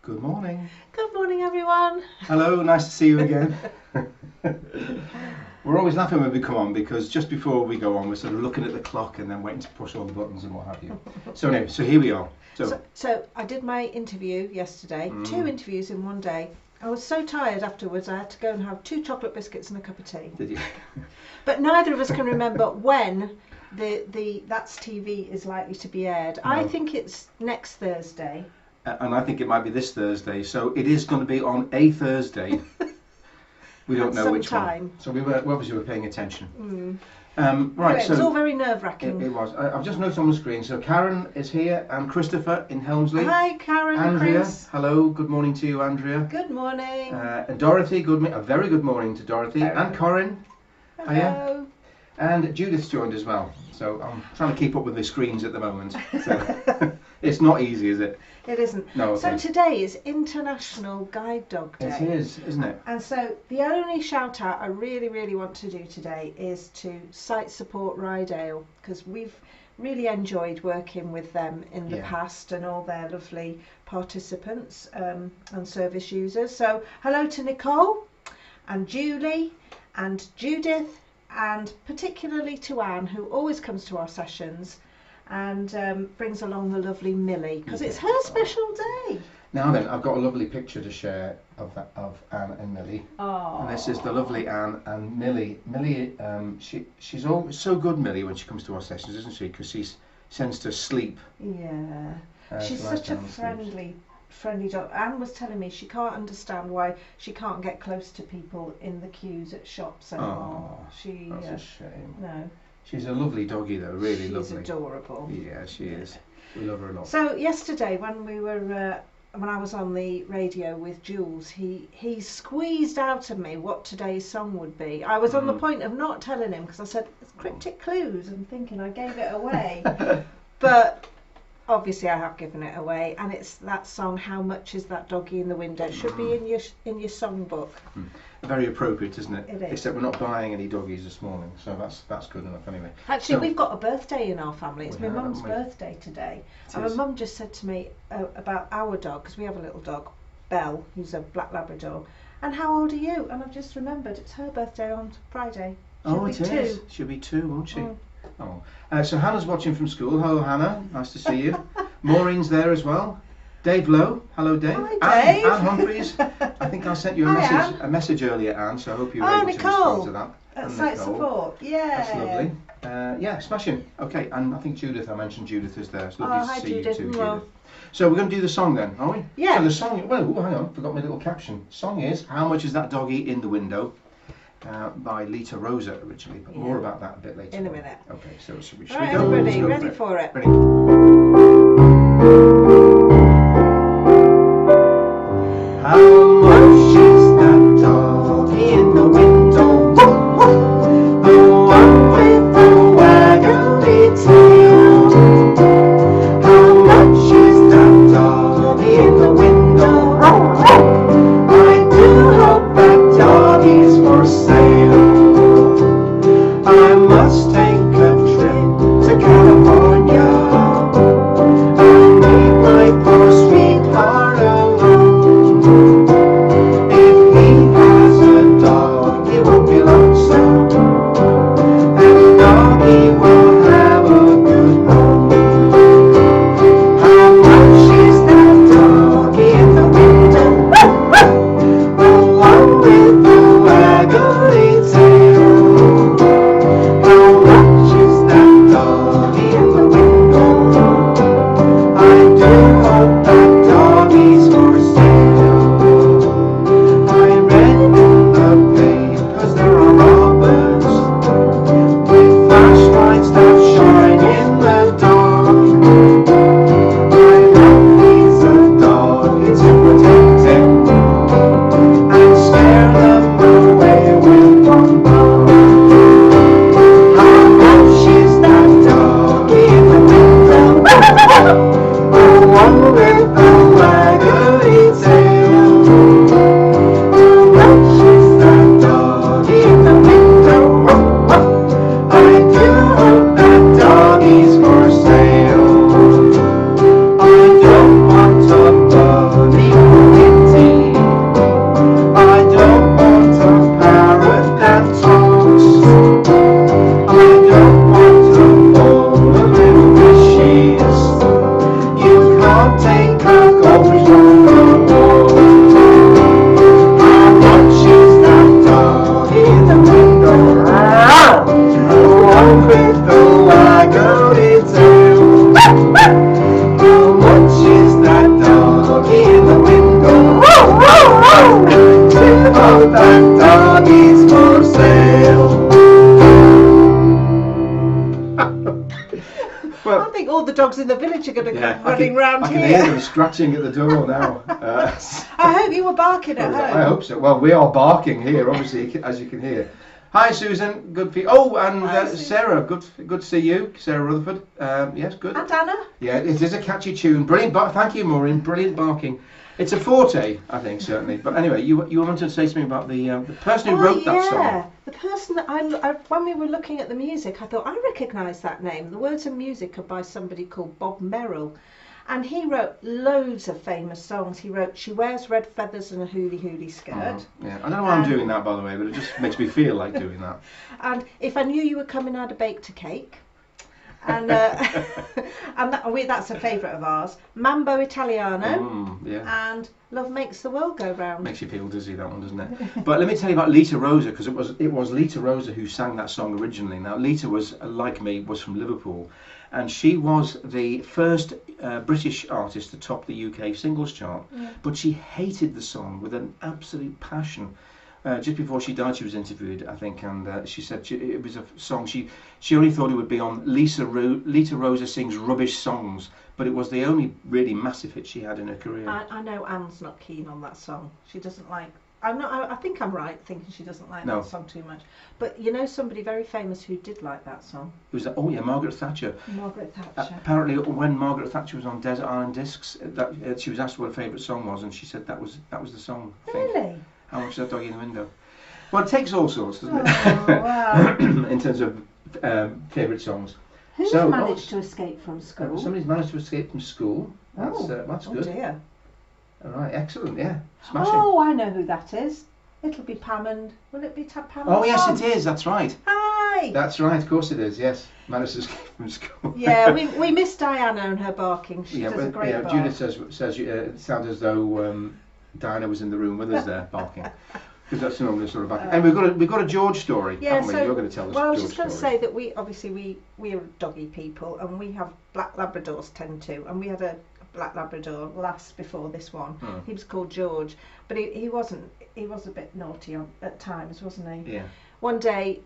Good morning. Good morning, everyone. Hello, nice to see you again. We're always laughing when we come on because just before we go on, we're sort of looking at the clock and then waiting to push all the buttons and what have you. So anyway, so here we are. So I did my interview yesterday, 2 interviews in one day. I was so tired afterwards, I had to go and have 2 chocolate biscuits and a cup of tea. Did you? But neither of us can remember when the That's TV is likely to be aired. No. I think it's next Thursday. And I think it might be this Thursday, so it is going to be on a Thursday. We don't know which one. So we obviously were paying attention. Right, anyway, so it was all very nerve-wracking. It was. I've just noticed on the screen. So Karen is here and Christopher in Helmsley. Hi, Karen. Andrea, Chris. Hello. Good morning to you, Andrea. Good morning. And Dorothy. A very good morning to Dorothy and Corinne. Hello. Hiya. And Judith's joined as well. So I'm trying to keep up with the screens at the moment. So it's not easy, is it? It isn't. No. Okay. So today is International Guide Dog Day. It is, isn't it? And so the only shout out I really want to do today is to Site Support Rydale, because we've really enjoyed working with them in the past and all their lovely participants and service users. So hello to Nicole and Julie and Judith, and particularly to Anne, who always comes to our sessions and brings along the lovely Millie, because it's her special day. Now then, I've got a lovely picture to share of Anne and Millie. Oh. And this is the lovely Anne and Millie. Millie, she's always so good, Millie, when she comes to our sessions, isn't she? Because she sends to sleep. Yeah. She's such a friendly dog. Anne was telling me she can't understand why she can't get close to people in the queues at shops anymore. That's a shame. No. She's a lovely doggie though, really lovely. She's adorable. Yeah, she is. We love her a lot. So yesterday when we were when I was on the radio with Jules, he squeezed out of me what today's song would be. I was on the point of not telling him because I said it's cryptic clues and thinking I gave it away. But obviously I have given it away, and it's that song, How Much Is That Doggie in the Window? It should be in your songbook. Very appropriate, isn't it? It is. Except we're not buying any doggies this morning, so that's good enough anyway. Actually, we've got a birthday in our family. It's my mum's birthday today. And my mum just said to me about our dog, because we have a little dog, Belle, who's a black Labrador. And how old are you? And I've just remembered it's her birthday on Friday. She'll be 2. She'll be 2, won't she? Oh. So Hannah's watching from school. Hello, Hannah. Nice to see you. Maureen's there as well. Dave Lowe. Hello, Dave. Hi, Dave. Anne Humphreys. I think I sent you a message earlier, Anne, so I hope you were able to respond to that. At Site Support. Yeah. That's lovely. Smashing. Okay, and I think Judith, I mentioned Judith is there. It's lovely to see Judith. you too, Judith. So we're going to do the song then, are we? Yeah. So the song, hang on, forgot my little caption. Song is How Much Is That Doggie in the Window? By Lita Rosa originally, but more about that a bit later. In a minute. Okay, so should we go? Everybody, ready for it? Ready. How much is that doggie in the window? The one with the waggly tail. How much is that doggie in the window? I do hope that doggie's for sale. I must take a trip to California. I need my poor sweetheart alone. If he has a dog, he the dogs in the village are going to come running round here. I can hear them scratching at the door now. I hope you were barking at home. I hope so. Well, we are barking here, obviously, as you can hear. Hi, Susan. Good for you. Oh, and Sarah. Good to see you, Sarah Rutherford. Yes, good. And Anna. Yeah, it is a catchy tune. Brilliant. Thank you, Maureen. Brilliant barking. It's a forte, I think, certainly. But anyway, you wanted to say something about the person who wrote that song. Yeah, the person that I when we were looking at the music, I thought I recognise that name. The words and music are by somebody called Bob Merrill, and he wrote loads of famous songs. He wrote "She Wears Red Feathers and a Hooly Hooly Skirt." Yeah, I don't know why I'm doing that, by the way, but it just makes me feel like doing that. And "If I Knew You Were Coming, I'd Have Baked a Cake." And that's a favourite of ours. Mambo Italiano. And Love Makes the World Go Round. Makes you feel dizzy, that one, doesn't it? But let me tell you about Lita Rosa, because it was Lita Rosa who sang that song originally. Now, Lita was, like me, was from Liverpool, and she was the first British artist to top the UK singles chart. But she hated the song with an absolute passion. Just before she died, she was interviewed, I think, and she said it was a song she only thought it would be on Lita Rosa Sings Rubbish Songs, but it was the only really massive hit she had in her career. I know Anne's not keen on that song. She doesn't like. I think I'm right thinking she doesn't like that song too much. But you know somebody very famous who did like that song? Who was that? Oh yeah, Margaret Thatcher. Margaret Thatcher. Apparently, when Margaret Thatcher was on Desert Island Discs, she was asked what her favourite song was, and she said that was the song. I think. Really? How much is that doggy in the window? Well, it takes all sorts, doesn't it? Wow. In terms of favourite songs. Who's managed to escape from school? Somebody's managed to escape from school. That's good. Oh dear. All right, excellent. Yeah, smashing. Oh, I know who that is. It'll be Pam will it be Pam? Oh yes, it is. That's right. Hi. That's right. Of course it is. Yes, managed to escape from school. Yeah, we miss Diana and her barking. She does a great bark. Judith says it sounds as though Diana was in the room with us there barking. Because that's normally sort of back. And we've got a George story, haven't we? You're going to tell us. Well, I was George just going to say that we are doggy people, and we have black Labradors tend to, and we had a black Labrador last before this one. He was called George, but he was a bit naughty at times, wasn't he? Yeah. One day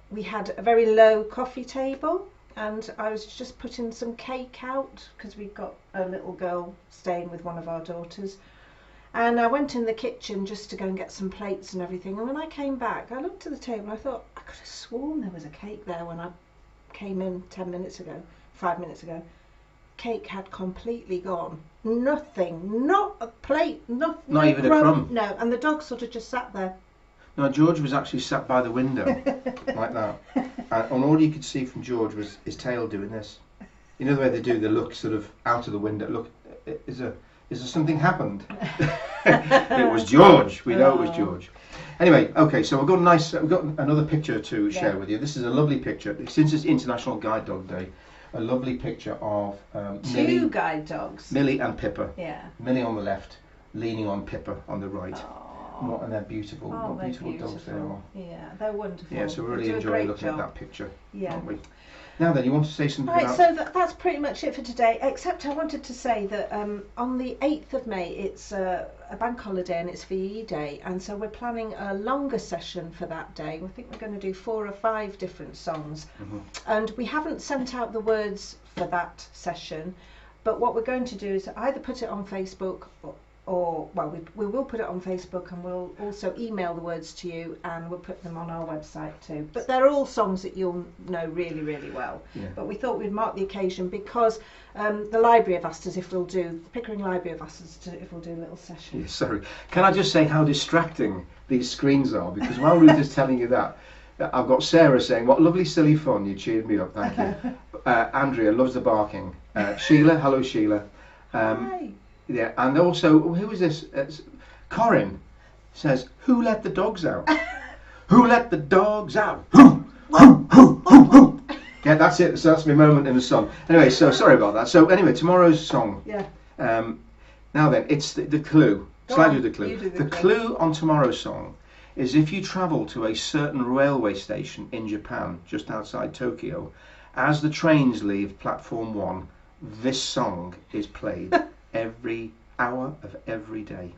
we had a very low coffee table, and I was just putting some cake out because we've got a little girl staying with one of our daughters. And I went in the kitchen just to go and get some plates and everything. And when I came back, I looked at the table and I thought, I could have sworn there was a cake there when I came in 5 minutes ago. Cake had completely gone. Nothing, not a plate, not even a crumb. No, and the dog sort of just sat there. No, George was actually sat by the window, like that. And all you could see from George was his tail doing this. You know the way they do, they look sort of out of the window. Look, is there something happened? It was George. We know it was George. Anyway, okay, so we've got another picture to share with you. This is a lovely picture. Since it's International Guide Dog Day, a lovely picture of two guide dogs. Millie and Pippa. Yeah. Millie on the left, leaning on Pippa on the right. And they're beautiful. Oh, what beautiful dogs they are. Yeah, they're wonderful. Yeah, so we really enjoy looking at that picture. Yeah. Aren't we? Now then, you want to say something about... Right, so that's pretty much it for today, except I wanted to say that on the 8th of May it's a bank holiday and it's VE Day, and so we're planning a longer session for that day. We think we're going to do 4 or 5 different songs, and we haven't sent out the words for that session, but what we're going to do is either put it on Facebook or we will put it on Facebook, and we'll also email the words to you, and we'll put them on our website too. But they're all songs that you'll know really, really well. Yeah. But we thought we'd mark the occasion because the library have asked us the Pickering Library have asked us if we'll do a little session. Yeah, sorry. Can I just say how distracting these screens are? Because while Ruth is telling you that, I've got Sarah saying, "What lovely silly fun, you cheered me up, thank you." Andrea loves the barking. Sheila, hello Sheila. Hi. Yeah, and also, who is this? Corinne says, "Who let the dogs out? Who let the dogs out? Who? Yeah, that's it. So that's my moment in the sun. Anyway, so sorry about that. So anyway, tomorrow's song. Yeah. Now then, it's the clue. Slightly the clue. You do the clue on tomorrow's song is if you travel to a certain railway station in Japan, just outside Tokyo, as the trains leave platform 1, this song is played. Every hour of every day.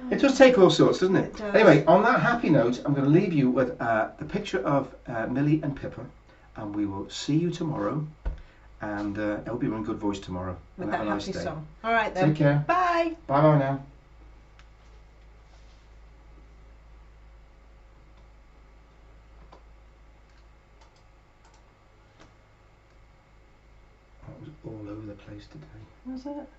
It does take all sorts, doesn't it? Anyway, on that happy note, I'm going to leave you with the picture of Millie and Pippa, and we will see you tomorrow. And I hope you're in good voice tomorrow. With and that have a nice happy day. song. All right then. Take care. Bye. Bye bye now. That was all over the place today. Was it?